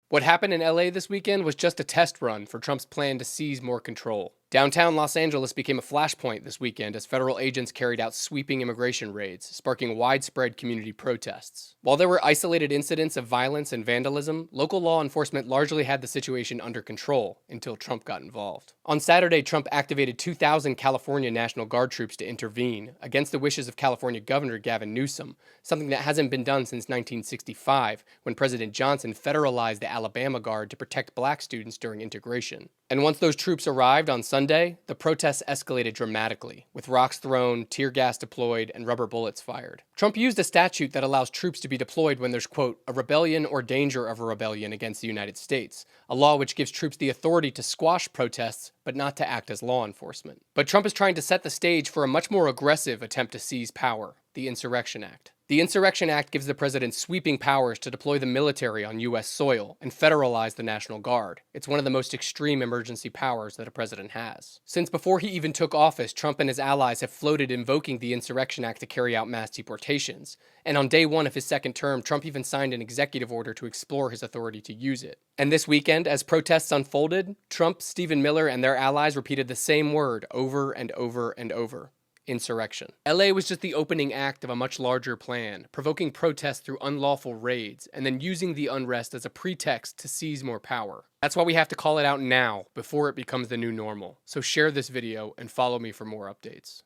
What happened in LA this weekend was just a test run for Trump's plan to seize more control. Downtown Los Angeles became a flashpoint this weekend as federal agents carried out sweeping immigration raids, sparking widespread community protests. While there were isolated incidents of violence and vandalism, local law enforcement largely had the situation under control until Trump got involved. On Saturday, Trump activated 2,000 California National Guard troops to intervene, against the wishes of California Governor Gavin Newsom, something that hasn't been done since 1965, when President Johnson federalized the Alabama Guard to protect black students during integration. And once those troops arrived on Sunday, the protests escalated dramatically, with rocks thrown, tear gas deployed, and rubber bullets fired. Trump used a statute that allows troops to be deployed when there's, quote, a rebellion or danger of a rebellion against the United States, a law which gives troops the authority to squash protests, but not to act as law enforcement. But Trump is trying to set the stage for a much more aggressive attempt to seize power, the Insurrection Act. The Insurrection Act gives the president sweeping powers to deploy the military on U.S. soil and federalize the National Guard. It's one of the most extreme emergency powers that a president has. Since before he even took office, Trump and his allies have floated invoking the Insurrection Act to carry out mass deportations. And on day one of his second term, Trump even signed an executive order to explore his authority to use it. And this weekend, as protests unfolded, Trump, Stephen Miller, and their allies repeated the same word over and over and over. Insurrection. LA was just the opening act of a much larger plan, provoking protests through unlawful raids, and then using the unrest as a pretext to seize more power. That's why we have to call it out now, before it becomes the new normal. So share this video and follow me for more updates.